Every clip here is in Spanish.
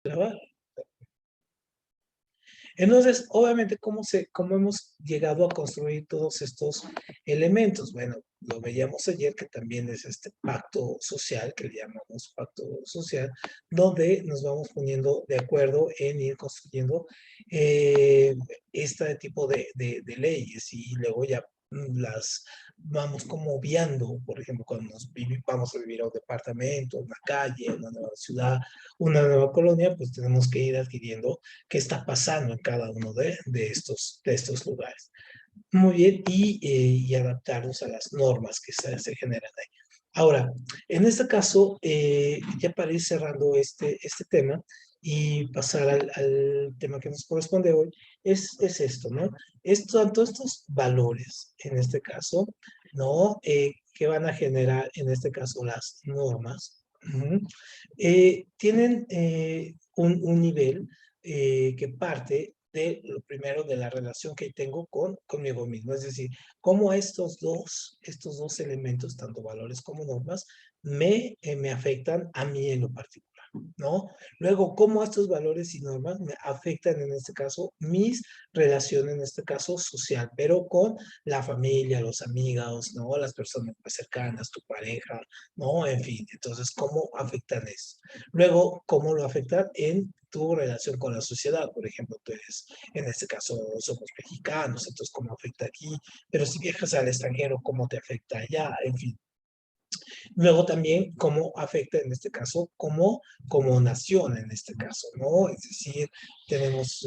Grabar. Entonces, obviamente, ¿cómo hemos llegado a construir todos estos elementos? Bueno, lo veíamos ayer, que también es este pacto social, que le llamamos pacto social, donde nos vamos poniendo de acuerdo en ir construyendo eh, este tipo de leyes y luego ya las vamos como obviando, por ejemplo, cuando vamos a vivir a un departamento, una calle, una nueva ciudad, una nueva colonia, pues tenemos que ir adquiriendo qué está pasando en cada uno de estos lugares. Muy bien, y adaptarnos a las normas que se generan ahí. Ahora, en este caso, ya para ir cerrando este tema y pasar al tema que nos corresponde hoy, es esto, ¿no? Es tanto estos valores, en este caso, ¿no? Que van a generar, en este caso, las normas. Ujú. Tienen un nivel que parte de lo primero de la relación que tengo conmigo mismo. Es decir, cómo estos dos elementos, tanto valores como normas, me afectan a mí en lo particular, ¿no? Luego, cómo estos valores y normas me afectan, en este caso, mis relaciones, en este caso, social, pero con la familia, los amigos, ¿no? Las personas más cercanas, tu pareja, ¿no? En fin, entonces, ¿cómo afectan eso? Luego, ¿cómo lo afectan en tu relación con la sociedad? Por ejemplo, tú eres, en este caso, somos mexicanos, entonces, ¿cómo afecta aquí? Pero si viajas al extranjero, ¿cómo te afecta allá? En fin. Luego también cómo afecta en este caso como nación en este caso, ¿no? Es decir, tenemos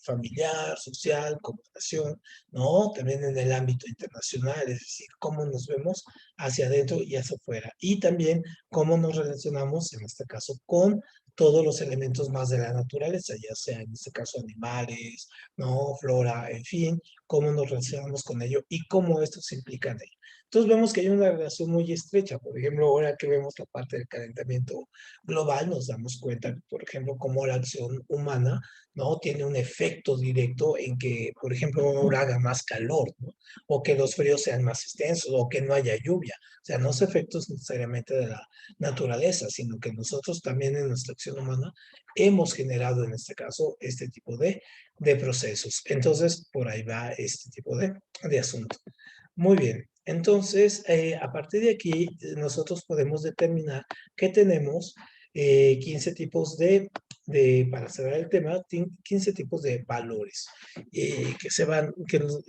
familiar, social, como nación, ¿no? También en el ámbito internacional, es decir, cómo nos vemos hacia adentro y hacia afuera. Y también cómo nos relacionamos, en este caso, con todos los elementos más de la naturaleza, ya sea en este caso animales, ¿no? Flora, en fin, cómo nos relacionamos con ello y cómo esto se implica en ello. Entonces vemos que hay una relación muy estrecha. Por ejemplo, ahora que vemos la parte del calentamiento global, nos damos cuenta, por ejemplo, cómo la acción humana, ¿no? Tiene un efecto directo en que, por ejemplo, ahora haga más calor, ¿no? O que los fríos sean más extensos, o que no haya lluvia. O sea, no son efectos necesariamente de la naturaleza, sino que nosotros también en nuestra acción humana hemos generado, en este caso, este tipo de procesos. Entonces, por ahí va este tipo de asunto. Muy bien. Entonces, a partir de aquí, nosotros podemos determinar que tenemos 15 tipos para cerrar el tema, 15 tipos de valores que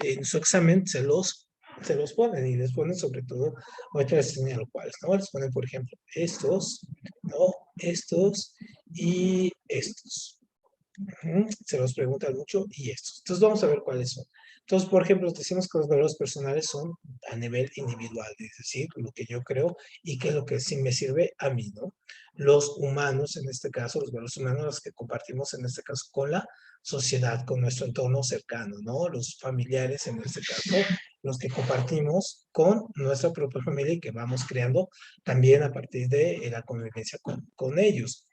en su examen se los ponen y les ponen sobre todo, ahorita les señalo cuáles, ¿no? Les ponen, por ejemplo, estos, ¿no? Estos y estos. Ujú. Se los preguntan mucho y estos. Entonces vamos a ver cuáles son. Entonces, por ejemplo, decimos que los valores personales son a nivel individual, es decir, lo que yo creo y que es lo que sí me sirve a mí, ¿no? Los humanos, en este caso, los valores humanos, los que compartimos en este caso con la sociedad, con nuestro entorno cercano, ¿no? Los familiares, en este caso, los que compartimos con nuestra propia familia y que vamos creando también a partir de la convivencia con ellos.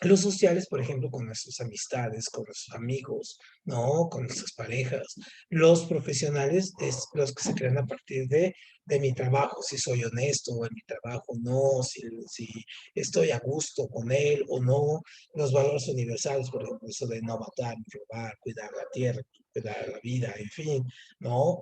Los sociales, por ejemplo, con nuestras amistades, con nuestros amigos, ¿no? Con nuestras parejas. Los profesionales es los que se crean a partir de mi trabajo, si soy honesto en mi trabajo, no, si estoy a gusto con él o no. Los valores universales, por ejemplo, eso de no matar, ni robar, cuidar la tierra, cuidar la vida, en fin, ¿no?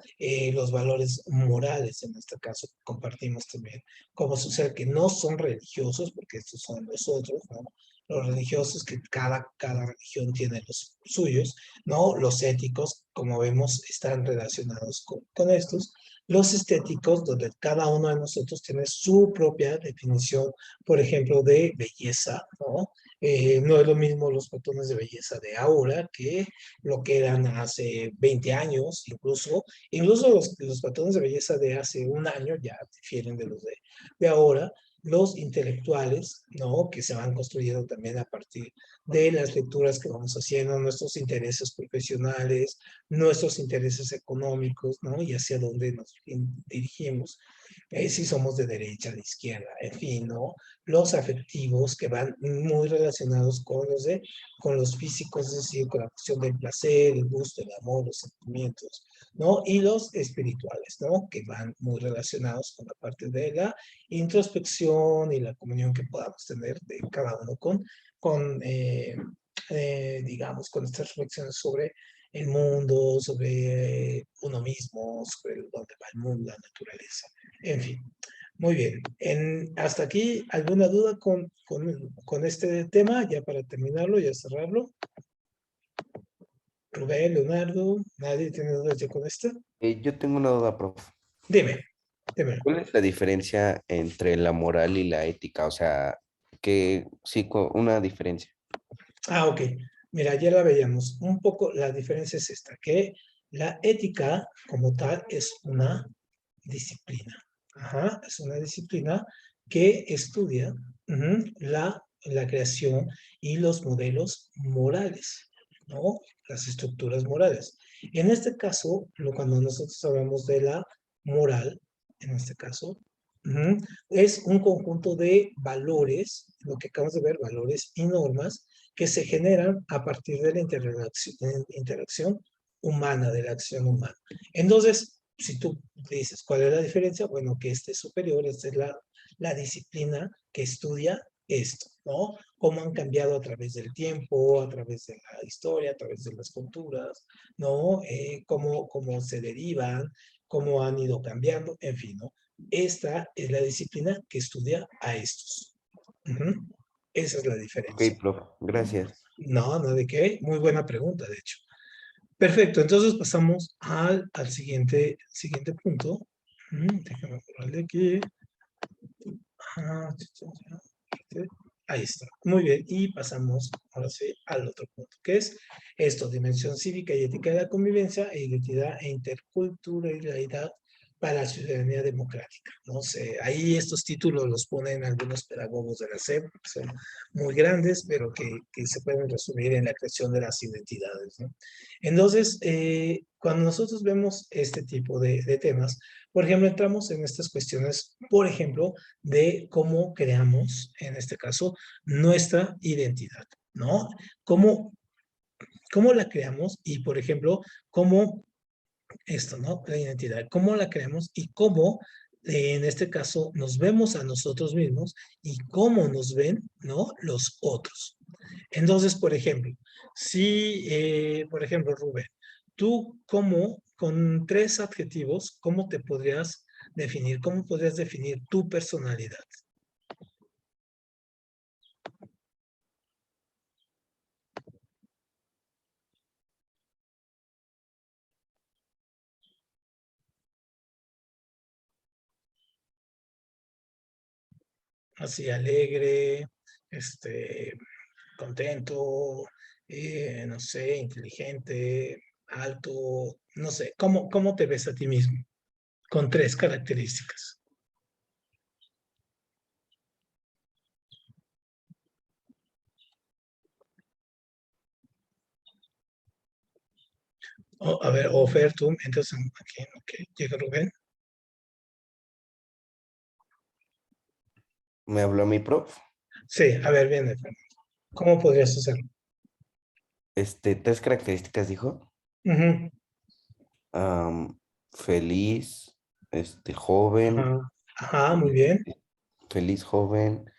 Los valores morales, en este caso, compartimos también como social, que no son religiosos, porque estos son los otros, ¿no? Los religiosos, que cada religión tiene los suyos, ¿no? Los éticos, como vemos, están relacionados con estos. Los estéticos, donde cada uno de nosotros tiene su propia definición, por ejemplo, de belleza, ¿no? No es lo mismo los patrones de belleza de ahora que lo que eran hace 20 años, incluso los patrones de belleza de hace un año ya difieren de los de ahora. Los intelectuales, ¿no? Que se van construyendo también a partir de las lecturas que vamos haciendo, nuestros intereses profesionales, nuestros intereses económicos, ¿no? Y hacia dónde nos dirigimos, si somos de derecha, de izquierda, en fin, ¿no? Los afectivos que van muy relacionados con los físicos, es decir, con la cuestión del placer, el gusto, el amor, los sentimientos, ¿no? Y los espirituales, ¿no? Que van muy relacionados con la parte de la introspección y la comunión que podamos tener de cada uno digamos, con estas reflexiones sobre el mundo, sobre uno mismo, sobre dónde va el mundo, la naturaleza, en fin. Muy bien. Hasta aquí, ¿alguna duda con este tema? Ya para terminarlo, ya cerrarlo. Rubén, Leonardo, ¿nadie tiene dudas ya con esto? Yo tengo una duda, prof. Dime, dime. ¿Cuál es la diferencia entre la moral y la ética? O sea, que sí, una diferencia. Ah, ok. Mira, ya la veíamos. Un poco la diferencia es esta, que la ética como tal es una disciplina. Ajá, es una disciplina que estudia la creación y los modelos morales, ¿no? Las estructuras morales. En este caso, cuando nosotros hablamos de la moral, en este caso, es un conjunto de valores, lo que acabamos de ver, valores y normas que se generan a partir de la interacción humana, de la acción humana. Entonces, si tú dices, ¿cuál es la diferencia? Bueno, que este es superior, esta es la disciplina que estudia esto, ¿no? Cómo han cambiado a través del tiempo, a través de la historia, a través de las culturas, ¿no? Cómo se derivan, cómo han ido cambiando, en fin, ¿no? Esta es la disciplina que estudia a estos. Ujú. Esa es la Ok, diferencia. prof, gracias. No, no de qué. Muy buena pregunta, de hecho. Perfecto, entonces pasamos al siguiente punto. Déjame borrarle aquí. Ah, ahí está. Muy bien, y pasamos ahora sí al otro punto, que es esto, dimensión cívica y ética de la convivencia, e identidad e interculturalidad para la ciudadanía democrática. No sé, ahí estos títulos los ponen algunos pedagogos de la SEP, son muy grandes, pero que se pueden resumir en la creación de las identidades, ¿no? Entonces, cuando nosotros vemos este tipo de temas, por ejemplo, entramos en estas cuestiones, por ejemplo, de cómo creamos, en este caso, nuestra identidad, ¿no? ¿Cómo, cómo la creamos? Y, por ejemplo, cómo esto, ¿no? La identidad, cómo la creamos y cómo, en este caso, nos vemos a nosotros mismos y cómo nos ven, ¿no? Los otros. Entonces, por ejemplo, si, por ejemplo, Rubén, tú cómo, con tres adjetivos, ¿cómo te podrías definir? ¿Cómo podrías definir tu personalidad? Así alegre, contento, no sé, inteligente, alto, no sé, ¿cómo te ves a ti mismo? Con tres características. A ver, Ofer, tú, entonces, ok, llega Rubén. ¿Me habló mi prof? Sí, a ver, viene, ¿cómo podrías hacerlo? Tres características dijo. Ujú, Am, Feliz, joven, ajá, ajá, muy bien, feliz, joven,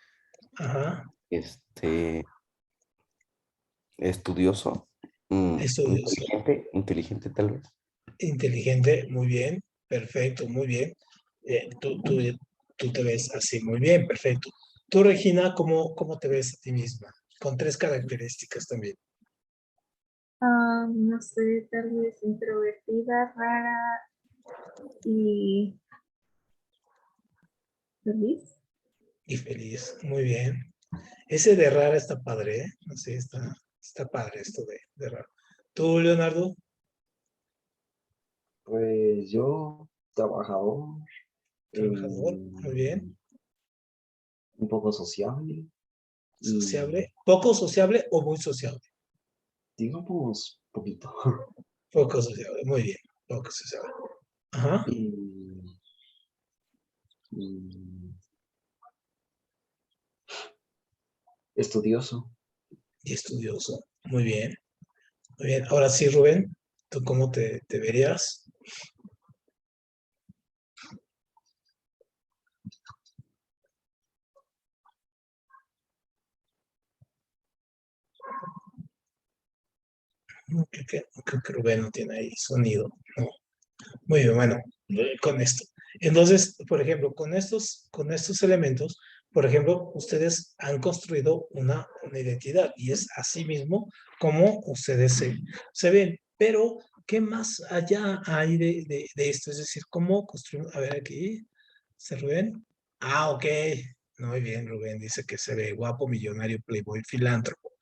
ajá, este, estudioso, estudioso, inteligente tal vez. inteligente, muy bien, perfecto, muy bien. Tú te ves así, muy bien, perfecto. Tú, Regina, ¿cómo te ves a ti misma? Con tres características también. No sé, tal vez introvertida, rara y feliz. Y feliz, muy bien. Ese de rara está padre, ¿eh? No sé, está padre esto de raro. ¿Tú, Leonardo? Pues yo, trabajador, Trabajador, muy bien. un poco sociable y Sociable, poco sociable o muy sociable. digamos poquito. Poco sociable, muy bien, poco sociable. Ajá, Y, y estudioso. y estudioso, muy bien, muy bien. Ahora sí, Rubén, ¿tú cómo te verías? Creo que Rubén no tiene ahí sonido, ¿no? Muy bien, bueno, con esto. Entonces, por ejemplo, con estos elementos, por ejemplo, ustedes han construido una identidad y es así mismo como ustedes se ven. Pero, ¿qué más allá hay de esto? Es decir, ¿cómo construimos? A ver aquí, ¿se Rubén? Ah, ok. Muy bien, Rubén dice que se ve guapo, millonario, playboy, filántropo.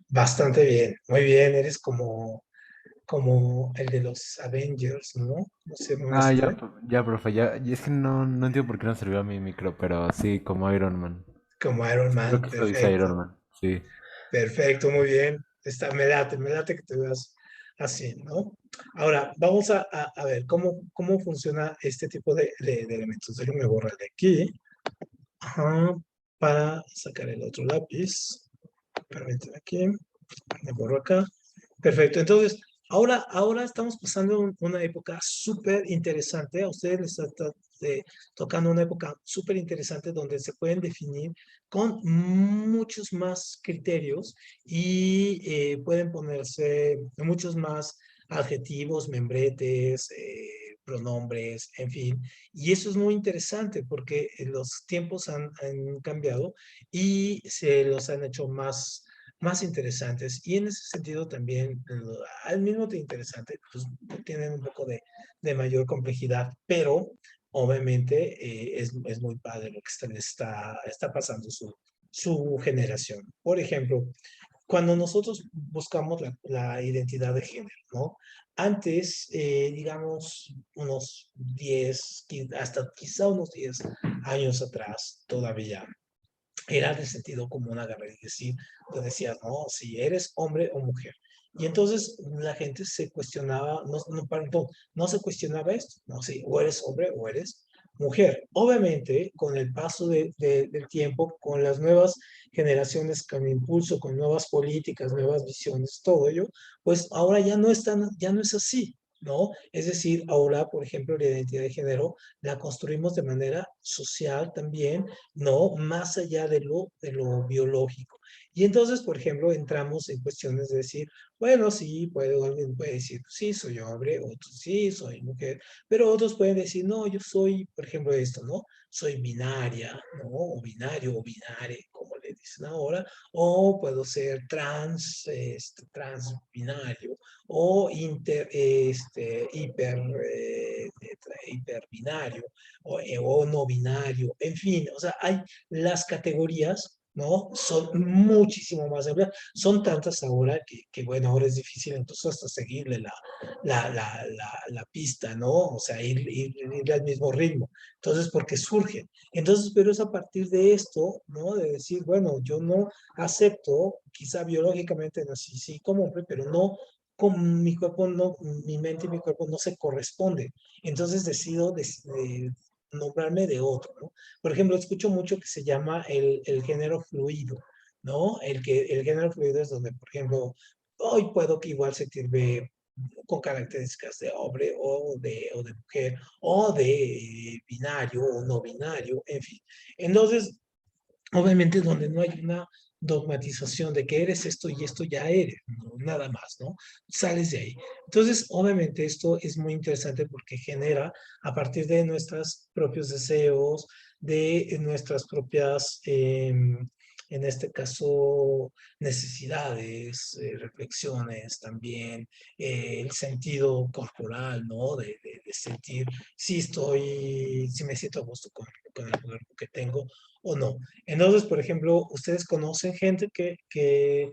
Bastante bien, muy bien, eres como el de los Avengers, ¿no? No sé, ¿no Ah, es ya, Rubén? ya, profe, ya. Y es que no entiendo por qué no sirvió a mi micro, pero sí, como Iron Man. Como Iron Creo Man, que se lo dice Iron perfecto, Man, sí. perfecto, muy bien. Me late que te veas así, ¿no? Ahora, vamos a ver cómo funciona este tipo de elementos. Déjenme borrar de aquí, ajá, para sacar el otro lápiz. Permíteme aquí, me borro acá. Perfecto. Entonces, ahora estamos pasando una época súper interesante. A ustedes les está tocando una época súper interesante donde se pueden definir con muchos más criterios y pueden ponerse muchos más adjetivos, membretes, pronombres, en fin. Y eso es muy interesante porque los tiempos han cambiado y se los han hecho más interesantes y en ese sentido también al mismo tiempo interesante, pues tienen un poco de mayor complejidad, pero obviamente es muy padre lo que está pasando su generación. Por ejemplo, cuando nosotros buscamos la identidad de género, ¿no? Antes, digamos, unos 10, hasta quizá unos 10 años atrás, todavía era de sentido común agarrar y decir, te decías, no, si eres hombre o mujer. Y entonces la gente se cuestionaba, no se cuestionaba esto, no, si o eres hombre o eres mujer. Obviamente, con el paso del tiempo, con las nuevas generaciones, con impulso, con nuevas políticas, nuevas visiones, todo ello, pues ahora ya no es así, ¿no? Es decir, ahora, por ejemplo, la identidad de género la construimos de manera social también, ¿no? Más allá de lo biológico. Y entonces, por ejemplo, entramos en cuestiones de decir, bueno, sí, alguien puede decir, sí, soy hombre, otros sí, soy mujer, pero otros pueden decir, no, yo soy, por ejemplo, esto, ¿no? Soy binaria, ¿no? O binario, o binare, como le dicen ahora, o puedo ser trans binario, o hiperbinario, o no binario, en fin, o sea, hay las categorías, ¿no? Son muchísimo más amplias, son tantas ahora bueno, ahora es difícil entonces hasta seguirle la pista, ¿no? O sea, ir al mismo ritmo. Entonces, porque surgen. Entonces, pero es a partir de esto, ¿no? De decir, bueno, yo no acepto, quizá biológicamente nací sí como hombre, pero no con mi cuerpo, no, mi mente y mi cuerpo no se corresponden. Entonces decido nombrarme de otro, ¿no? Por ejemplo, escucho mucho que se llama el género fluido, ¿no? El género fluido es donde, por ejemplo, hoy puedo que igual sentirme con características de hombre o de mujer o de binario o no binario, en fin. Entonces, obviamente donde no hay una dogmatización de que eres esto y esto ya eres, ¿no? Nada más, ¿no? Sales de ahí. Entonces, obviamente esto es muy interesante porque genera a partir de nuestros propios deseos, de nuestras propias, en este caso, necesidades, reflexiones también, el sentido corporal, ¿no? De sentir si me siento a gusto con el cuerpo que tengo o no. Entonces, por ejemplo, ¿ustedes conocen gente que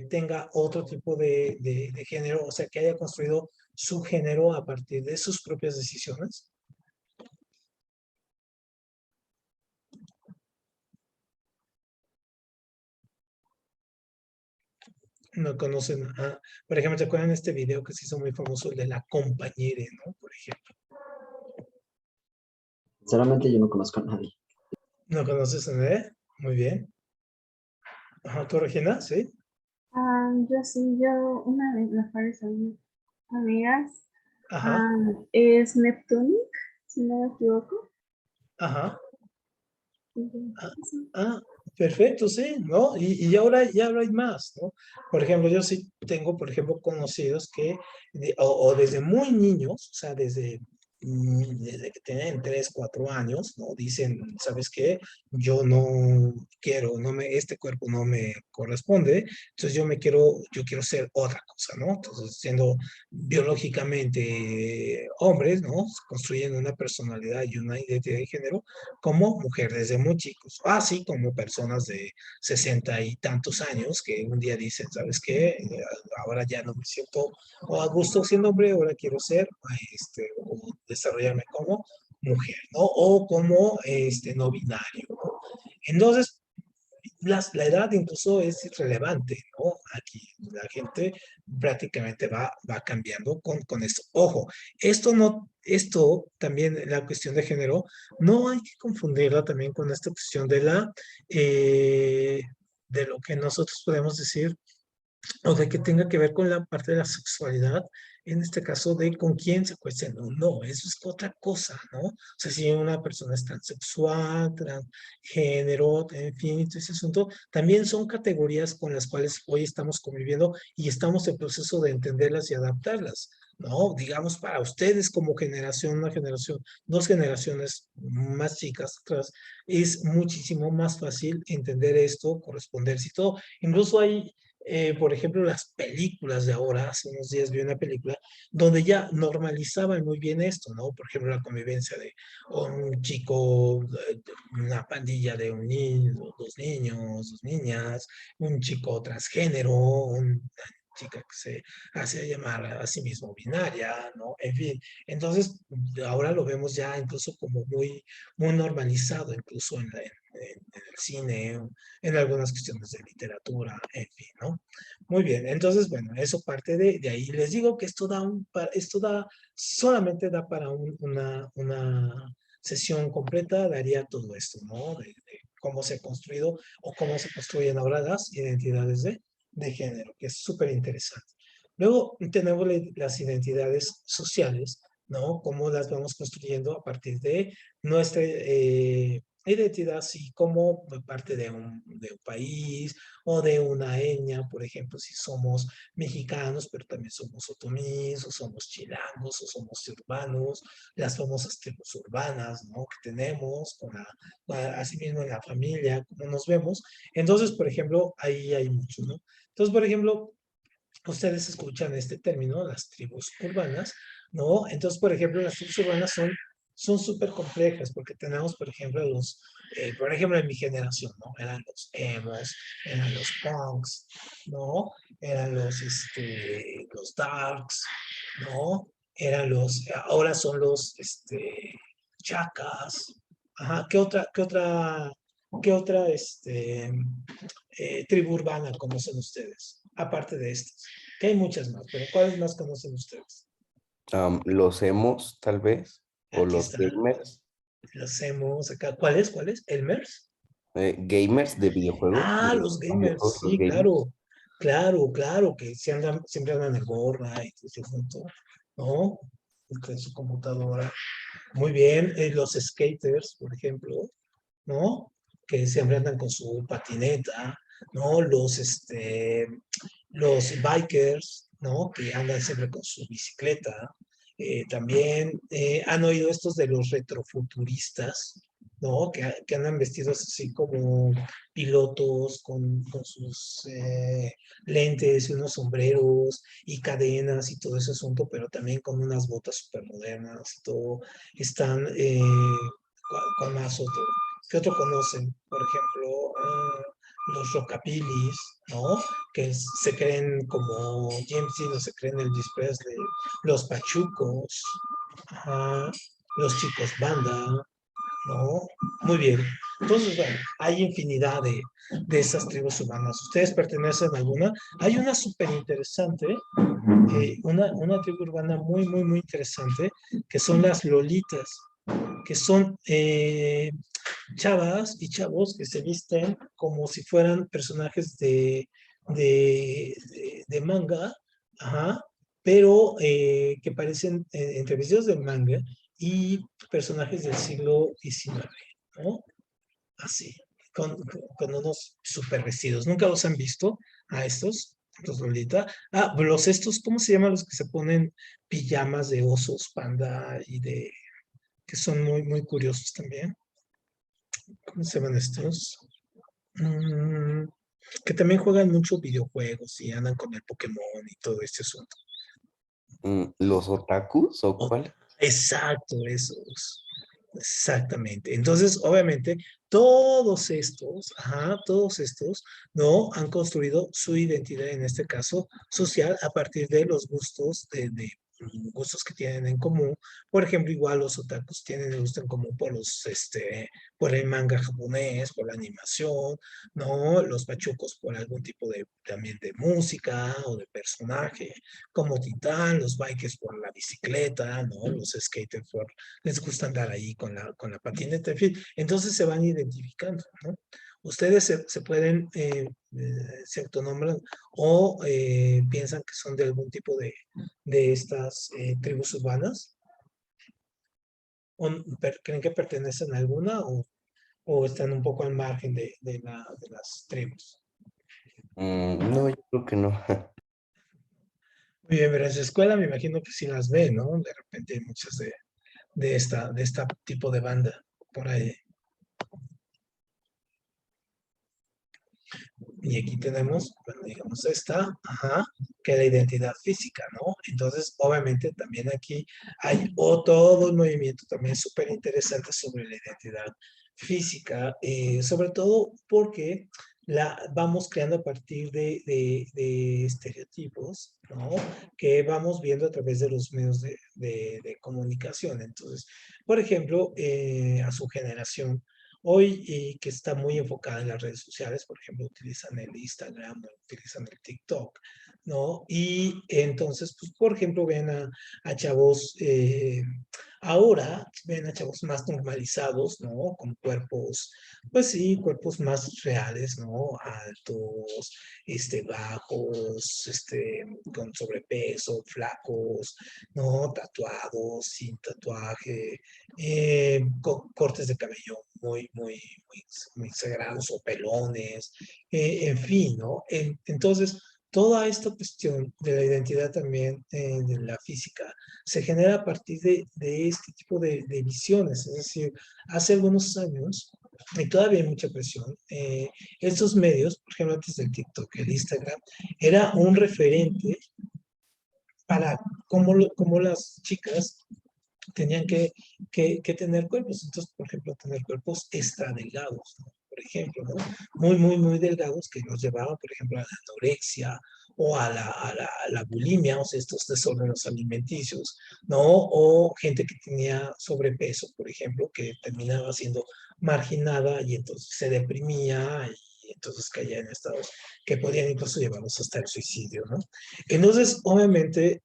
tenga otro tipo de género, o sea, que haya construido su género a partir de sus propias decisiones? No conocen, por ejemplo, ¿se acuerdan de este video que se hizo muy famoso, el de la compañera, ¿no? Por ejemplo. Sinceramente yo no conozco a nadie. ¿No conoces a nadie? Muy bien. Ajá, ¿tú, Regina? ¿Sí? Yo sí, yo, una de mis mejores amigas Ajá, es Neptunic, si no me equivoco. ajá. Y Ah, eso. ah, Perfecto, sí, ¿no? Y ahora hay más, ¿no? Por ejemplo, yo sí tengo, por ejemplo, conocidos que, o desde muy niños, o sea, desde que tienen 3, 4 años, ¿no? Dicen, ¿sabes qué? Yo no quiero, este cuerpo no me corresponde, entonces yo quiero ser otra cosa, ¿no? Entonces, siendo biológicamente hombres, ¿no? Construyen una personalidad y una identidad de género como mujer desde muy chicos, así como personas de 60 y tantos años que un día dicen, ¿sabes qué? Ahora ya no me siento a gusto siendo hombre, ahora quiero ser, o desarrollarme como mujer, ¿no? O como no binario, ¿no? Entonces, la edad incluso es irrelevante, ¿no? Aquí la gente prácticamente va cambiando con esto. Ojo, esto también, la cuestión de género, no hay que confundirla también con esta cuestión de lo que nosotros podemos decir o de que tenga que ver con la parte de la sexualidad, en este caso de con quién se acuesta. No, no, eso es otra cosa, ¿no? O sea, si una persona es transexual, transgénero, en fin, y todo ese asunto, también son categorías con las cuales hoy estamos conviviendo y estamos en proceso de entenderlas y adaptarlas. ¿No? Digamos, para ustedes como generación, una generación, dos generaciones más chicas atrás, es muchísimo más fácil entender esto, corresponderse y todo. Incluso hay por ejemplo, las películas de ahora, hace unos días vi una película donde ya normalizaban muy bien esto, ¿no? Por ejemplo, la convivencia de un chico, una pandilla de un niño, dos niños, dos niñas, un chico transgénero, una chica que se hace llamar a sí mismo binaria, ¿no? En fin, entonces ahora lo vemos ya incluso como muy normalizado, incluso en el cine, en algunas cuestiones de literatura, en fin, ¿no? Muy bien, entonces, bueno, eso parte de ahí. Les digo que solamente da para una sesión completa, daría todo esto, ¿no? De cómo se ha construido o cómo se construyen ahora las identidades de género, que es súper interesante. Luego tenemos las identidades sociales, ¿no? Cómo las vamos construyendo a partir de nuestra identidad, así como parte de un país o de una etnia, por ejemplo, si somos mexicanos, pero también somos otomíes, o somos chilangos, o somos urbanos, las famosas tribus urbanas, ¿no? Que tenemos, así mismo en la familia, como nos vemos. Entonces, por ejemplo, ahí hay mucho, ¿no? Entonces, por ejemplo, ustedes escuchan este término, las tribus urbanas, ¿no? Entonces, por ejemplo, las tribus urbanas son súper complejas porque tenemos, por ejemplo, por ejemplo, en mi generación, ¿no? Eran los emos, eran los punks, ¿no? Eran los darks, ¿no? Ahora son los, chacas. Ajá, ¿qué otra tribu urbana conocen ustedes? Aparte de estas. Que hay muchas más, pero ¿cuáles más conocen ustedes? Los emos, tal vez, o Aquí los está. gamers, Lo hacemos acá. ¿Cuáles? ¿Elmers? gamers de videojuegos, Ah, los gamers, los sí, gamers. claro. Claro, que siempre andan en gorra y todo ese asunto, ¿no? En su computadora. Muy bien. Los skaters, por ejemplo, ¿no? Que siempre andan con su patineta, ¿no? Los bikers, ¿no? Que andan siempre con su bicicleta. También han oído estos de los retrofuturistas, ¿no? Que andan vestidos así como pilotos con sus lentes y unos sombreros y cadenas y todo ese asunto, pero también con unas botas súper modernas y todo. Están con más otro. ¿Qué otro conocen? Por ejemplo, los rockabilis, ¿no? Que se creen como James Dean, o se creen Elvis Presley, los pachucos, ajá, los chicos banda, ¿no? Muy bien. Entonces, bueno, hay infinidad de esas tribus humanas. ¿Ustedes pertenecen a alguna? Hay una súper interesante, una tribu urbana muy interesante, que son las lolitas, que son chavas y chavos que se visten como si fueran personajes de manga, ajá, pero que parecen entre videos de manga y personajes del siglo XIX, ¿no? Así. con unos super vestidos. ¿Nunca los han visto a estos? Los Lolita. Ah, los estos, ¿cómo se llaman los que se ponen pijamas de osos, panda y de, que son muy, muy curiosos también? ¿Cómo se llaman estos? Mm, que también juegan mucho videojuegos y andan con el Pokémon y todo este asunto. ¿Los otakus o Oh, cuál? exacto, esos. Exactamente. Entonces, obviamente, todos estos, ¿no? Han construido su identidad, en este caso, social, a partir de los gustos, gustos que tienen en común. Por ejemplo, igual los otakus tienen el gusto en común por el manga japonés, por la animación, ¿no? Los pachucos por algún tipo también de música o de personaje, como Titán, los bikers por la bicicleta, ¿no? Los skaters les gusta andar ahí con la patineta, en fin, entonces se van identificando, ¿no? Ustedes se pueden, se autonombran o piensan que son de algún tipo de estas tribus urbanas, o creen que pertenecen a alguna o están un poco al margen de las tribus. No, yo creo que no. Muy bien, pero en su escuela me imagino que sí las ven, ¿no? De repente hay muchas de esta tipo de banda por ahí. Y aquí tenemos, bueno, digamos esta, que es la identidad física, ¿no? Entonces, obviamente, también aquí hay todo un movimiento también súper interesante sobre la identidad física, sobre todo porque la vamos creando a partir de estereotipos, ¿no? Que vamos viendo a través de los medios de comunicación. Entonces, por ejemplo, a su generación, hoy, que está muy enfocada en las redes sociales, por ejemplo, utilizan el Instagram, utilizan el TikTok, ¿no? Y entonces, pues, por ejemplo, a chavos, ahora ven a chavos más normalizados, ¿no? Con cuerpos, pues sí, cuerpos más reales, ¿no? Altos, bajos, con sobrepeso, flacos, ¿no? Tatuados, sin tatuaje, cortes de cabello muy, muy, muy, muy sagrados o pelones, en fin, ¿no? Entonces, toda esta cuestión de la identidad también, de la física, se genera a partir de este tipo de visiones. Es decir, hace algunos años, y todavía hay mucha presión, estos medios, por ejemplo, antes del TikTok, el Instagram, era un referente para cómo las chicas tenían que tener cuerpos. Entonces, por ejemplo, tener cuerpos extra delgados, ¿no? Por ejemplo, ¿no? Muy, muy, muy delgados que nos llevaban, por ejemplo, a la anorexia o a la bulimia, o sea, estos desórdenes alimenticios, ¿no? O gente que tenía sobrepeso, por ejemplo, que terminaba siendo marginada y entonces se deprimía y entonces caía en estados que podían incluso llevarlos hasta el suicidio, ¿no? Entonces, obviamente,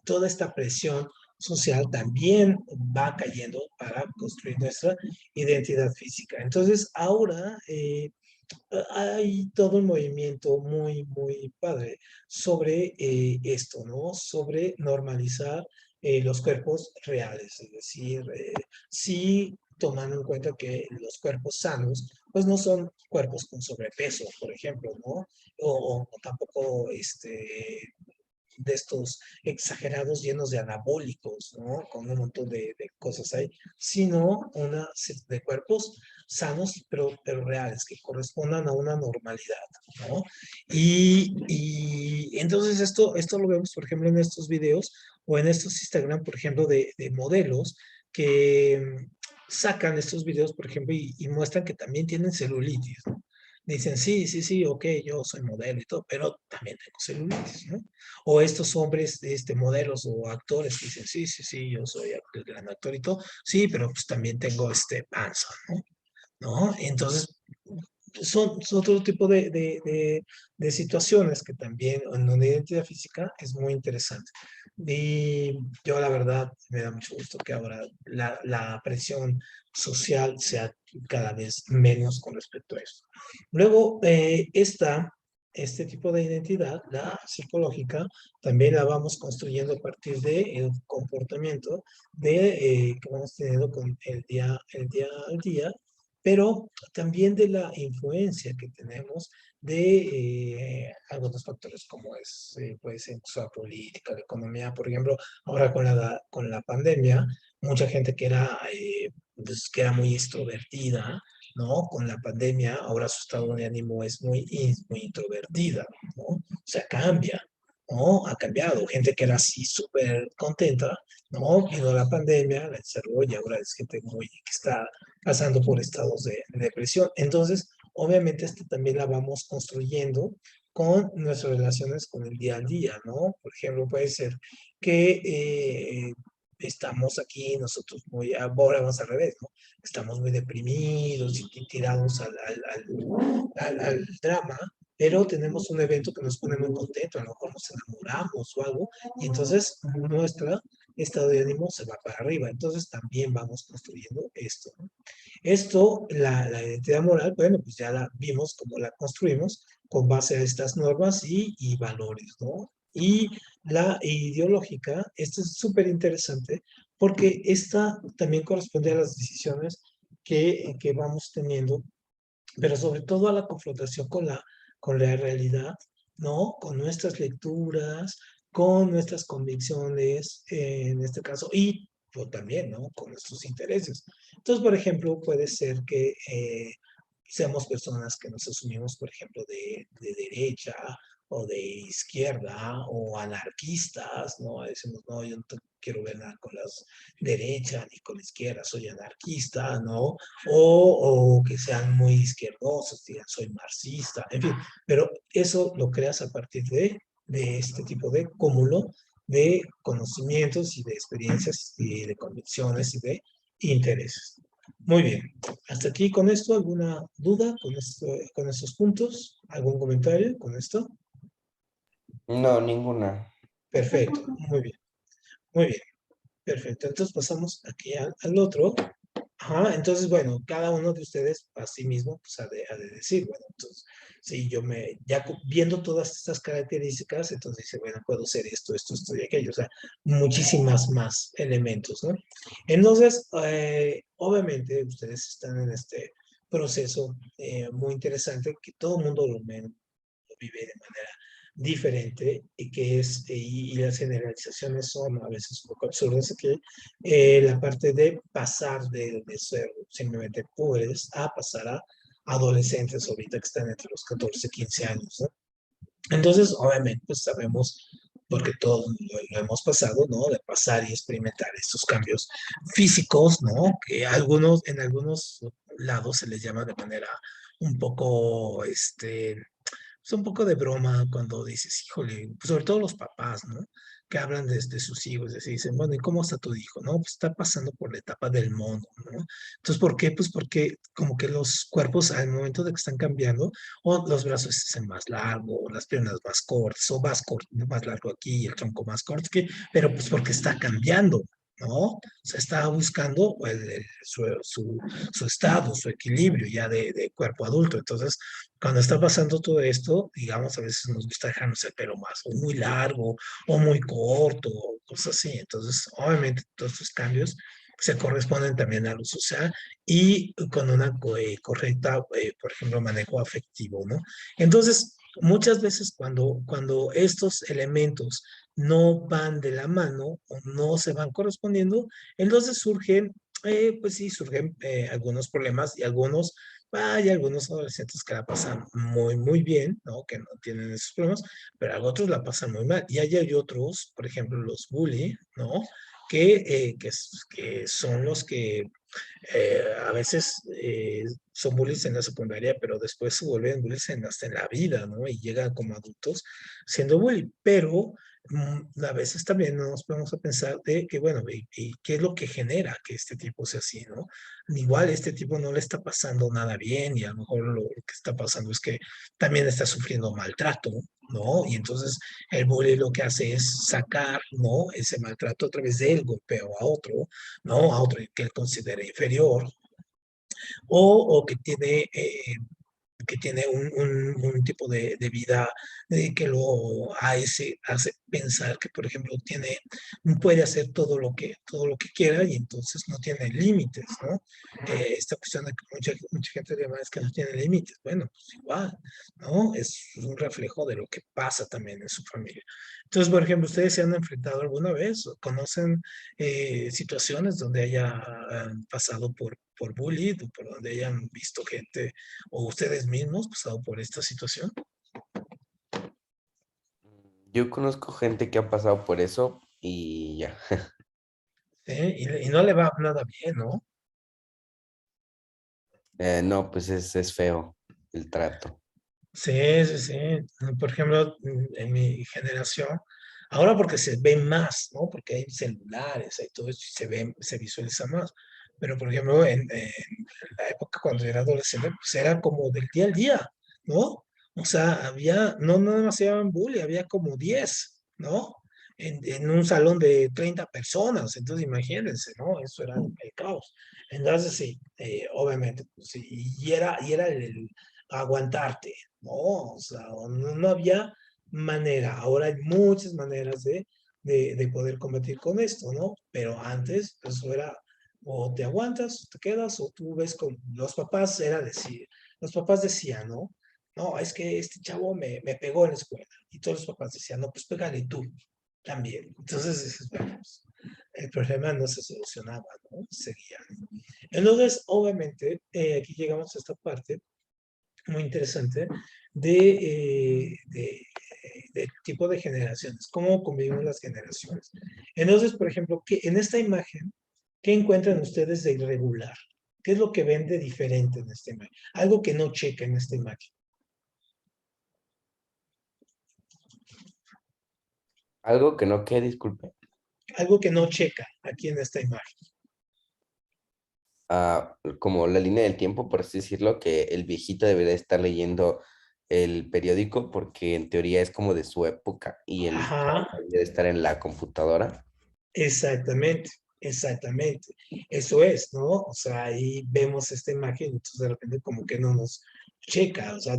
toda esta presión social también va cayendo para construir nuestra identidad física. Entonces, ahora hay todo un movimiento muy, muy padre sobre esto, ¿no? Sobre normalizar los cuerpos reales, es decir, sí tomando en cuenta que los cuerpos sanos, pues no son cuerpos con sobrepeso, por ejemplo, ¿no? O tampoco de estos exagerados llenos de anabólicos, ¿no? Con un montón de cosas ahí, sino de cuerpos sanos, pero reales, que correspondan a una normalidad, ¿no? Y entonces esto lo vemos, por ejemplo, en estos videos o en estos Instagram, por ejemplo, de modelos que sacan estos videos, por ejemplo, y muestran que también tienen celulitis, ¿no? Dicen, sí, sí, sí, ok, yo soy modelo y todo, pero también tengo celulitis, ¿no? O estos hombres, modelos o actores que dicen, sí, sí, sí, yo soy el gran actor y todo, sí, pero pues también tengo panza, ¿no? ¿No? Entonces, son otro tipo de situaciones que también en una identidad física es muy interesante. Y yo la verdad me da mucho gusto que ahora la presión social sea cada vez menos con respecto a esto. Luego, este tipo de identidad, la psicológica, también la vamos construyendo a partir del comportamiento que vamos teniendo con el día al día, pero también de la influencia que tenemos de algunos factores como es, puede ser la política, la economía, por ejemplo, ahora con la pandemia, mucha gente pues, que era muy extrovertida, ¿no? Con la pandemia, ahora su estado de ánimo es muy introvertida, ¿no? O sea, cambia, ¿no? Ha cambiado. Gente que era así súper contenta, ¿no? Vino la pandemia, la encerró y ahora es gente que está pasando por estados de depresión. Entonces, obviamente, también la vamos construyendo con nuestras relaciones con el día a día, ¿no? Por ejemplo, puede ser que estamos aquí nosotros ahora vamos al revés, ¿no? Estamos muy deprimidos y tirados al drama, pero tenemos un evento que nos pone muy contentos, a lo mejor nos enamoramos o algo, y entonces nuestro estado de ánimo se va para arriba. Entonces también vamos construyendo esto, ¿no? Esto, la identidad moral, bueno, pues ya la vimos cómo la construimos con base a estas normas y valores, ¿no? Y la ideológica, esto es súper interesante porque esta también corresponde a las decisiones que vamos teniendo, pero sobre todo a la confrontación con la realidad, ¿no? Con nuestras lecturas, con nuestras convicciones, en este caso, y pues, también, ¿no? Con nuestros intereses. Entonces, por ejemplo, puede ser que seamos personas que nos asumimos, por ejemplo, de derecha o de izquierda o anarquistas, ¿no? Decimos, no, yo no quiero ver nada con las derechas ni con la izquierda, soy anarquista, ¿no? O que sean muy izquierdosos, digan, soy marxista, en fin, pero eso lo creas a partir de este tipo de cúmulo de conocimientos y de experiencias y de convicciones y de intereses. Muy bien, hasta aquí con esto, ¿alguna duda con estos puntos? ¿Algún comentario con esto? No, ninguna. Perfecto, muy bien, perfecto. Entonces pasamos aquí al otro. Ajá, entonces, bueno, cada uno de ustedes a sí mismo pues, ha de decir, bueno, entonces, si ya viendo todas estas características, entonces dice, bueno, puedo ser esto y aquello, o sea, muchísimas más elementos, ¿no? Entonces, obviamente, ustedes están en este proceso muy interesante que todo el mundo lo vive de manera diferente y que y las generalizaciones son a veces un poco absurdas, que la parte de pasar de ser simplemente pobres a pasar a adolescentes ahorita que están entre los 14 y 15 años, ¿no? Entonces, obviamente, pues sabemos, porque todos lo hemos pasado, ¿no? De pasar y experimentar estos cambios físicos, ¿no? Que en algunos lados se les llama de manera un poco, es un poco de broma cuando dices, híjole, pues sobre todo los papás, ¿no? Que hablan de sus hijos, y dicen, bueno, ¿y cómo está tu hijo? No, pues está pasando por la etapa del mono, ¿no? Entonces, ¿por qué? Pues porque como que los cuerpos al momento de que están cambiando, o los brazos se hacen más largos, o las piernas más cortas, o más corto, más largo aquí, y el tronco más corto aquí, pero pues porque está cambiando, ¿no? O sea, está buscando su estado, su equilibrio ya de cuerpo adulto. Entonces, cuando está pasando todo esto, digamos, a veces nos gusta dejarnos el pelo más, o muy largo, o muy corto, o cosas así. Entonces, obviamente, todos estos cambios se corresponden también a lo social y con una correcta, por ejemplo, manejo afectivo, ¿no? Entonces, muchas veces cuando estos elementos no van de la mano o no se van correspondiendo, entonces pues sí, surgen algunos problemas y hay algunos adolescentes que la pasan muy bien, ¿no? Que no tienen esos problemas, pero otros la pasan muy mal. Y hay otros, por ejemplo, los bully, ¿no? Que son los que a veces son bullies en la secundaria, pero después se vuelven bullies hasta en la vida, ¿no? Y llegan como adultos siendo bully, pero a veces también nos ponemos a pensar de que, bueno, y qué es lo que genera que este tipo sea así, ¿no? Igual este tipo no le está pasando nada bien y a lo mejor lo que está pasando es que también está sufriendo maltrato, ¿no? Y entonces el bully lo que hace es sacar, ¿no? Ese maltrato a través de él, golpeo a otro, ¿no? A otro que él considera inferior, o que tiene que tiene un tipo de vida que lo hace pensar que, por ejemplo, puede hacer todo lo que quiera y entonces no tiene límites, ¿no? Esta cuestión de que mucha gente llama es que no tiene límites. Bueno, pues igual, ¿no? Es un reflejo de lo que pasa también en su familia. Entonces, por ejemplo, ¿ustedes se han enfrentado alguna vez o conocen situaciones donde haya pasado por bullying o por donde hayan visto gente o ustedes mismos pasado por esta situación? Yo conozco gente que ha pasado por eso y ya. ¿Sí? Y no le va nada bien, ¿no? No, pues es feo el trato. Sí, sí, sí. Por ejemplo, en mi generación, ahora porque se ve más, ¿no? Porque hay celulares, hay todo eso y se visualiza más. Pero, por ejemplo, en la época cuando era adolescente, pues era como del día al día, ¿no? O sea, no nada más se llamaban bully, había como 10, ¿no? En un salón de 30 personas. Entonces, imagínense, ¿no? Eso era el caos. Entonces, sí, obviamente, pues, sí, y era el aguantarte, ¿no? O sea, no había manera. Ahora hay muchas maneras de poder combatir con esto, ¿no? Pero antes, eso era, o te aguantas, o te quedas, o tú ves con los papás, los papás decían, ¿no? No, es que este chavo me pegó en la escuela. Y todos los papás decían, no, pues pégale tú también. Entonces, dices, bueno, pues, el problema no se solucionaba, ¿no? Seguía. Entonces, obviamente, aquí llegamos a esta parte muy interesante de tipo de generaciones, cómo convivimos las generaciones. Entonces, por ejemplo, en esta imagen, ¿qué encuentran ustedes de irregular? ¿Qué es lo que ven de diferente en esta imagen? Algo que no checa en esta imagen. Algo que no quede, disculpe. Algo que no checa aquí en esta imagen. Como la línea del tiempo, por así decirlo, que el viejito debería estar leyendo el periódico porque en teoría es como de su época y el Ajá, debería estar en la computadora. exactamente, exactamente. Eso es, ¿no? O sea, ahí vemos esta imagen, entonces de repente como que no nos checa, o sea,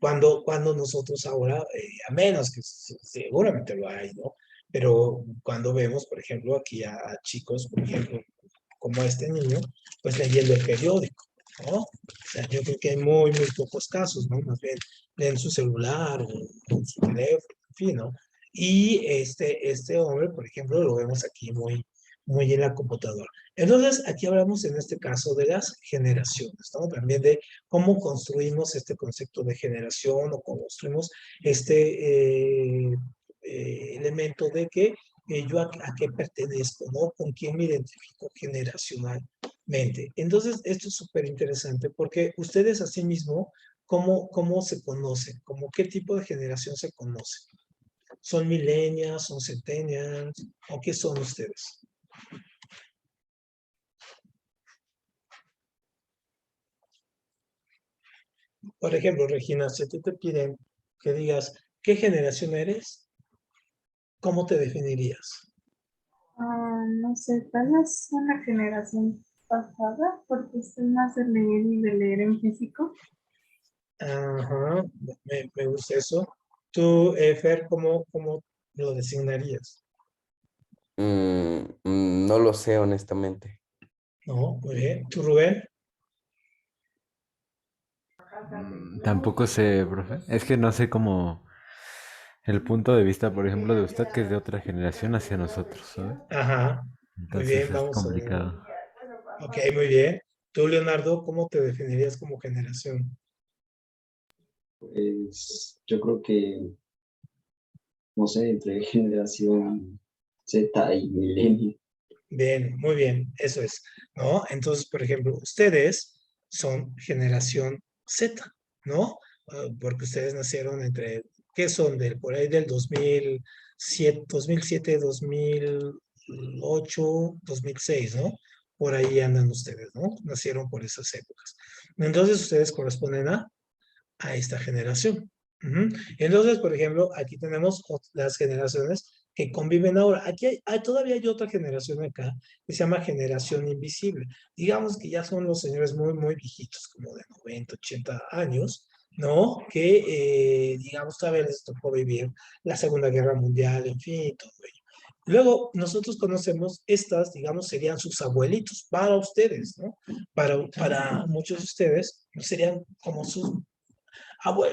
cuando nosotros ahora, a menos que seguramente lo hay, ¿no? Pero cuando vemos, por ejemplo, aquí a chicos, por ejemplo, como este niño, pues leyendo el periódico, ¿no? O sea, yo creo que hay muy pocos casos, ¿no? Más bien leen su celular o su teléfono, en fin, ¿no? Y este hombre, por ejemplo, lo vemos aquí muy en la computadora. Entonces, aquí hablamos en este caso de las generaciones, ¿no? También de cómo construimos este concepto de generación o cómo construimos este elemento de que yo a qué pertenezco, ¿no? Con quién me identifico generacionalmente. Entonces, esto es súper interesante porque ustedes a sí mismos, ¿cómo se conocen? ¿Cómo qué tipo de generación se conocen? ¿Son millennials, son centennials, o qué son ustedes? Por ejemplo, Regina, si a ti te piden que digas qué generación eres, ¿cómo te definirías? No sé, tal vez una generación pasada, porque estoy más de leer y de leer en físico. Ajá, me gusta eso. Tú, Fer, ¿cómo lo designarías? No lo sé, honestamente. No, muy bien. ¿Tú, Rubén? Tampoco sé, profe. Es que no sé cómo el punto de vista, por ejemplo, de usted, que es de otra generación hacia nosotros, ¿sabe? Ajá, muy Entonces bien, es vamos a ver. complicado. Ok, muy bien. Tú, Leonardo, ¿cómo te definirías como generación? Pues yo creo que, no sé, entre generación Z y milenio. Bien, muy bien, eso es, ¿no? Entonces, por ejemplo, ustedes son generación Z, ¿no? Porque ustedes nacieron ¿qué son? Por ahí del 2007, 2008, 2006, ¿no? Por ahí andan ustedes, ¿no? Nacieron por esas épocas. Entonces, ustedes corresponden a esta generación. Ujú. Entonces, por ejemplo, aquí tenemos las generaciones que conviven ahora. Aquí todavía hay otra generación acá que se llama generación invisible. Digamos que ya son los señores muy viejitos, como de 90, 80 años, ¿no? Que, digamos, todavía les tocó vivir la Segunda Guerra Mundial, en fin, y todo ello. Luego, nosotros conocemos estas, digamos, serían sus abuelitos para ustedes, ¿no? Para muchos de ustedes serían como sus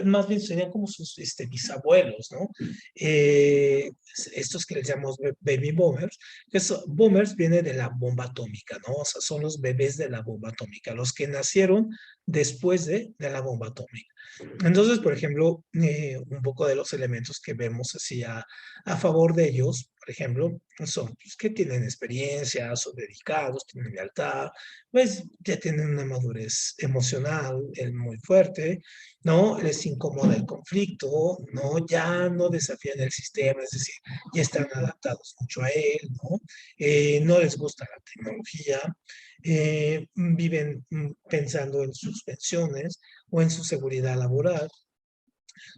más bien serían como sus bisabuelos, ¿no? Estos que les llamamos baby boomers, boomers viene de la bomba atómica, ¿no? O sea, son los bebés de la bomba atómica, los que nacieron después de la bomba atómica. Entonces, por ejemplo, un poco de los elementos que vemos así a favor de ellos, por ejemplo, son pues, que tienen experiencia, son dedicados, tienen lealtad, pues ya tienen una madurez emocional muy fuerte, ¿no? Les incomoda el conflicto, ¿no? Ya no desafían el sistema, es decir, ya están adaptados mucho a él, ¿no? No les gusta la tecnología, viven pensando en sus pensiones o en su seguridad laboral,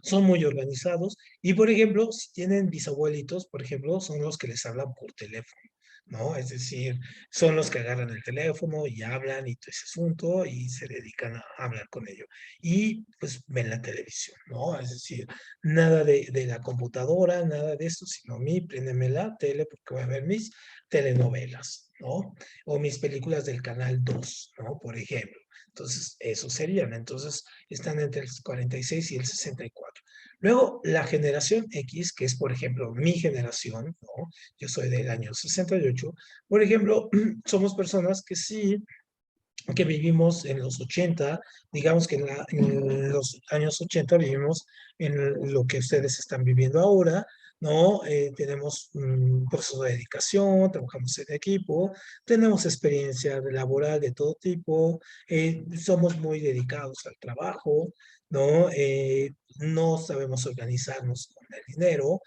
son muy organizados y, por ejemplo, si tienen bisabuelitos, por ejemplo, son los que les hablan por teléfono, ¿no? Es decir, son los que agarran el teléfono y hablan y todo ese asunto y se dedican a hablar con ellos. Y pues ven la televisión, ¿no? Es decir, nada de la computadora, nada de esto, sino a mí, préndeme la tele porque voy a ver mis telenovelas, ¿no? O mis películas del canal 2, ¿no? Por ejemplo. Entonces, eso serían. Entonces, están entre el 46 y el 64. Luego, la generación X, que es, por ejemplo, mi generación, ¿no? Yo soy del año 68. Por ejemplo, somos personas que sí, que vivimos en los 80, digamos que en los años 80 vivimos en lo que ustedes están viviendo ahora, ¿no? Tenemos un proceso de dedicación, trabajamos en equipo, tenemos experiencia laboral de todo tipo, somos muy dedicados al trabajo, ¿no? No sabemos organizarnos con el dinero,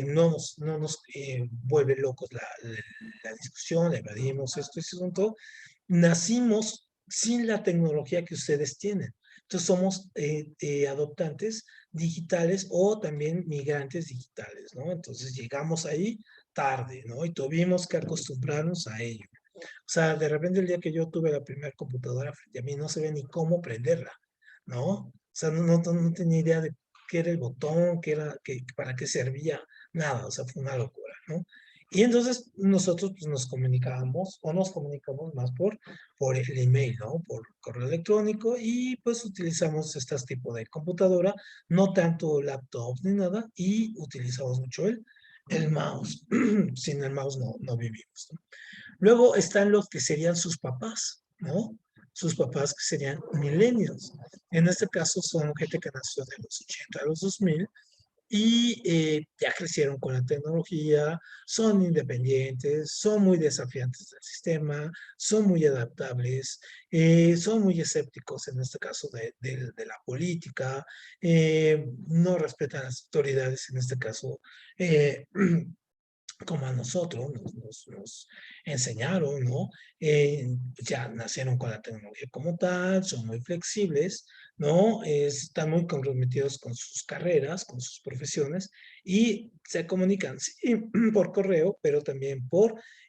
no nos vuelve locos la discusión, evadimos esto y asunto, nacimos sin la tecnología que ustedes tienen. Entonces somos adoptantes digitales o también migrantes digitales, ¿no? Entonces llegamos ahí tarde, ¿no? Y tuvimos que acostumbrarnos a ello. O sea, de repente el día que yo tuve la primera computadora frente a mí, no sabía ni cómo prenderla, ¿no? O sea, no tenía idea de qué era el botón, para qué servía, nada, o sea, fue una locura, ¿no? Y entonces nosotros pues, nos comunicábamos o nos comunicamos más por el email, ¿no? Por correo electrónico y pues utilizamos este tipo de computadora, no tanto laptops ni nada, y utilizamos mucho el mouse. Sin el mouse no vivimos, ¿no? Luego están los que serían sus papás, ¿no? Sus papás que serían millennials. En este caso son gente que nació de los 80 a los 2000 y ya crecieron con la tecnología, son independientes, son muy desafiantes del sistema, son muy adaptables, son muy escépticos en este caso de la política, no respetan las autoridades, en este caso como a nosotros nos enseñaron, ¿no? Ya nacieron con la tecnología como tal, son muy flexibles, ¿no? Están muy comprometidos con sus carreras, con sus profesiones y se comunican, sí, por correo, pero también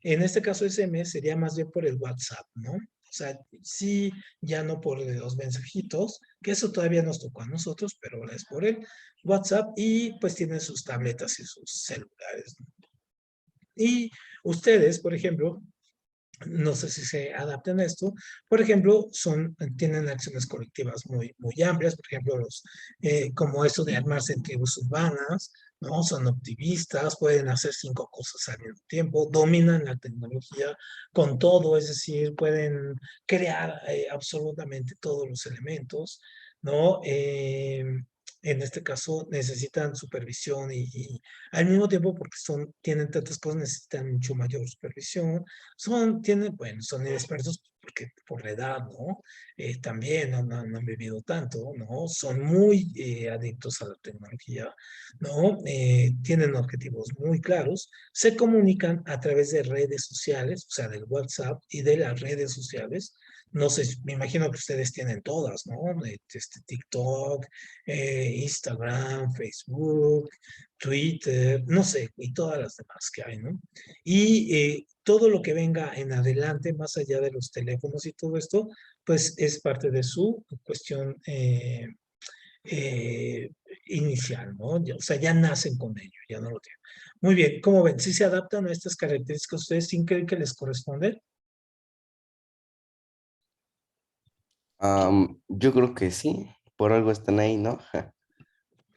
en este caso SMS sería más bien por el WhatsApp, ¿no? O sea, sí, ya no por los mensajitos, que eso todavía nos tocó a nosotros, pero ahora es por el WhatsApp y pues tienen sus tabletas y sus celulares, ¿no? Y ustedes, por ejemplo, no sé si se adaptan a esto, por ejemplo, tienen acciones colectivas muy amplias, por ejemplo, como eso de armarse en tribus urbanas, ¿no? Son optimistas, pueden hacer 5 cosas al mismo tiempo, dominan la tecnología con todo, es decir, pueden crear absolutamente todos los elementos, ¿no? En este caso necesitan supervisión y al mismo tiempo porque tienen tantas cosas, necesitan mucho mayor supervisión, bueno, son inexpertos porque por la edad, ¿no? También no han vivido tanto, ¿no? Son muy adictos a la tecnología, ¿no? Tienen objetivos muy claros, se comunican a través de redes sociales, o sea, del WhatsApp y de las redes sociales. No sé, me imagino que ustedes tienen todas, ¿no? TikTok, Instagram, Facebook, Twitter, no sé, y todas las demás que hay, ¿no? Y todo lo que venga en adelante, más allá de los teléfonos y todo esto, pues es parte de su cuestión eh, inicial, ¿no? O sea, ya nacen con ello, ya no lo tienen. Muy bien, ¿cómo ven? ¿Sí se adaptan a estas características ustedes sin creen que les corresponde? Yo creo que sí, por algo están ahí, ¿no?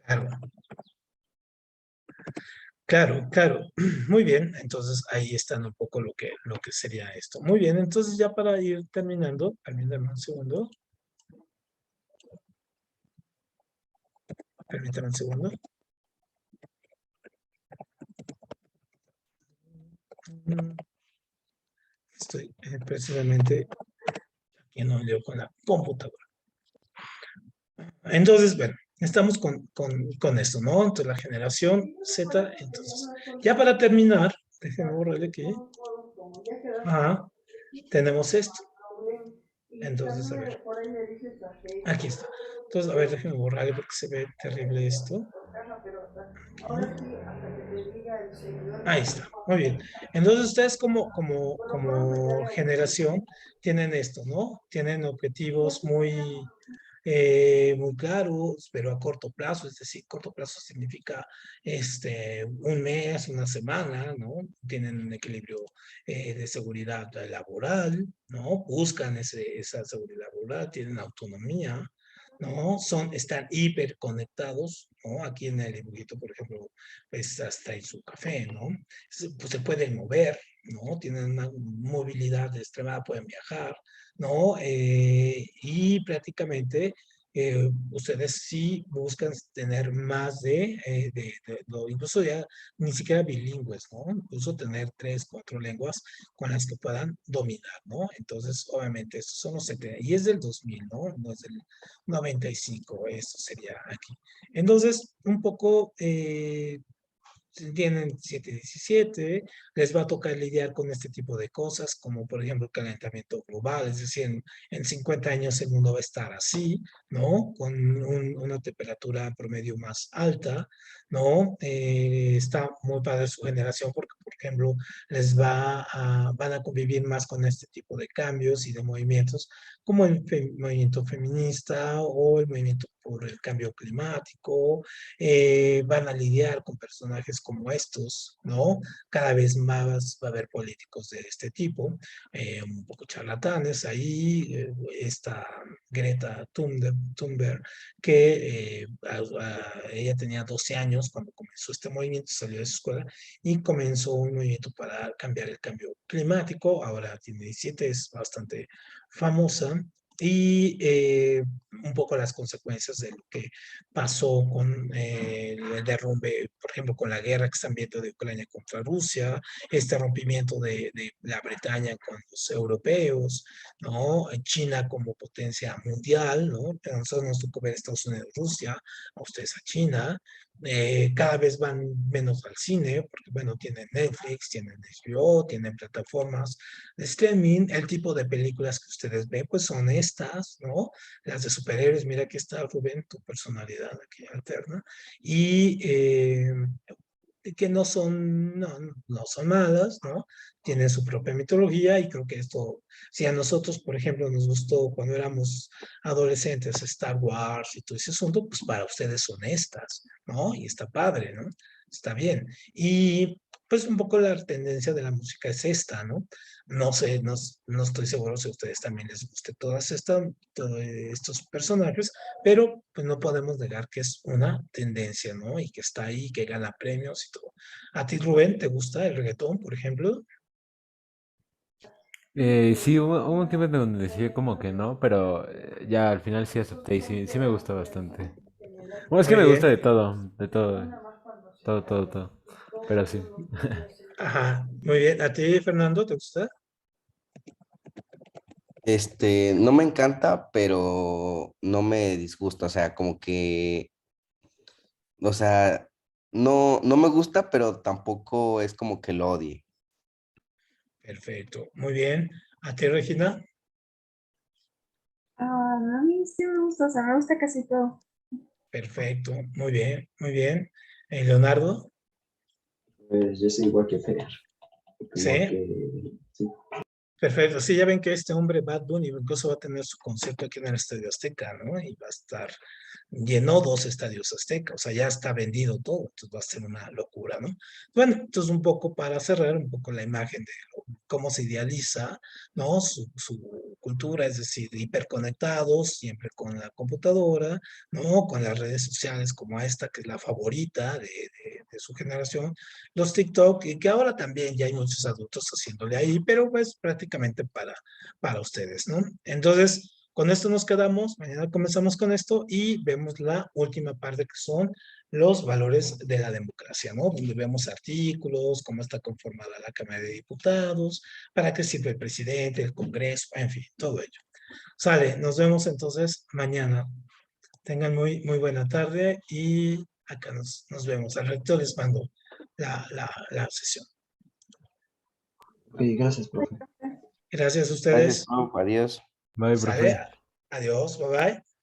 Claro, claro, claro. Muy bien, entonces ahí están un poco lo que sería esto. Muy bien, entonces ya para ir terminando, permítanme un segundo, permítanme un segundo. Mm, Estoy precisamente aquí en un lío con la computadora. Entonces, bueno, estamos con esto, ¿no? Entonces la generación Z, entonces, ya para terminar, déjenme borrarle aquí. Ajá, tenemos esto. Entonces, a ver, aquí está. Entonces, a ver, déjenme borrarle porque se ve terrible esto. Ahí está, muy bien. Entonces ustedes como generación tienen esto, ¿no? Tienen objetivos muy claros, pero a corto plazo, es decir, corto plazo significa un mes, una semana, ¿no? Tienen un equilibrio de seguridad laboral, ¿no? Buscan esa seguridad laboral, tienen autonomía, ¿no? Están hiperconectados, ¿no? Aquí en el dibujito, por ejemplo, pues hasta en su café, ¿no? Pues se pueden mover, ¿no? Tienen una movilidad extremada, pueden viajar, ¿no? Y prácticamente ustedes sí buscan tener más incluso ya ni siquiera bilingües, ¿no? Incluso tener 3, 4 lenguas con las que puedan dominar, ¿no? Entonces, obviamente, estos son los 70, y es del 2000, ¿no? No es del 95, esto sería aquí. Entonces, un poco si tienen 717, les va a tocar lidiar con este tipo de cosas, como por ejemplo el calentamiento global, es decir, en 50 años el mundo va a estar así, ¿no? Con una temperatura promedio más alta, ¿no? Está muy padre su generación porque, por ejemplo, van a convivir más con este tipo de cambios y de movimientos, como el movimiento feminista o el movimiento por el cambio climático, van a lidiar con personajes como estos, ¿no? Cada vez más va a haber políticos de este tipo, un poco charlatanes. Ahí está Greta Thunberg, que ella tenía 12 años cuando comenzó este movimiento, salió de su escuela y comenzó un movimiento para cambiar el cambio climático. Ahora tiene 17, es bastante famosa. Y un poco las consecuencias de lo que pasó con el derrumbe, por ejemplo, con la guerra que están viendo de Ucrania contra Rusia, este rompimiento de la Bretaña con los europeos, ¿no? China como potencia mundial, ¿no? A nosotros nos tocó ver Estados Unidos, Rusia, a ustedes a China. Cada vez van menos al cine, porque bueno, tienen Netflix, tienen HBO, tienen plataformas de streaming. El tipo de películas que ustedes ven, pues son estas, ¿no? Las de superhéroes, mira aquí está Rubén, tu personalidad aquí alterna, y que no son malas, ¿no? Tienen su propia mitología y creo que esto, si a nosotros, por ejemplo, nos gustó cuando éramos adolescentes Star Wars y todo ese asunto, pues para ustedes son estas, ¿no? Y está padre, ¿no? Está bien. Y pues un poco la tendencia de la música es esta, ¿no? No sé, no estoy seguro si a ustedes también les guste todos estos personajes, pero pues no podemos negar que es una tendencia, ¿no? Y que está ahí, que gana premios y todo. ¿A ti, Rubén, te gusta el reggaetón, por ejemplo? Sí, hubo un tiempo en donde decía como que no, pero ya al final sí acepté y sí, sí me gusta bastante. Bueno, es que Muy me gusta bien. de todo, todo, todo, todo. Pero sí. Ajá, muy bien. ¿A ti, Fernando, te gusta? No me encanta, pero no me disgusta, o sea, como que, o sea, no me gusta, pero tampoco es como que lo odie. Perfecto, muy bien. ¿A ti, Regina? A mí sí me gusta, o sea, me gusta casi todo. Perfecto, muy bien, muy bien. Leonardo, Pues yo soy igual que Fer, como sí, que sí, perfecto. Sí, ya ven que este hombre, Bad Bunny, incluso va a tener su concierto aquí en el Estadio Azteca, ¿no? Y va a estar llenó 2 estadios Azteca, o sea, ya está vendido todo, entonces va a ser una locura, ¿no? Bueno, entonces un poco para cerrar, un poco la imagen de cómo se idealiza, ¿no? Su cultura, es decir, hiperconectados, siempre con la computadora, ¿no? Con las redes sociales como esta, que es la favorita de su generación, los TikTok, y que ahora también ya hay muchos adultos haciéndole ahí, pero pues prácticamente para ustedes, ¿no? Entonces, con esto nos quedamos, mañana comenzamos con esto y vemos la última parte que son los valores de la democracia, ¿no? Donde vemos artículos, cómo está conformada la Cámara de Diputados, para qué sirve el presidente, el Congreso, en fin, todo ello. Sale, nos vemos entonces mañana. Tengan muy buena tarde y acá nos vemos. Al rector les mando la sesión. Ok, gracias, profe. Gracias a Gracias, ustedes. profe. Adiós. Bye, Sale, profe. adiós, bye bye.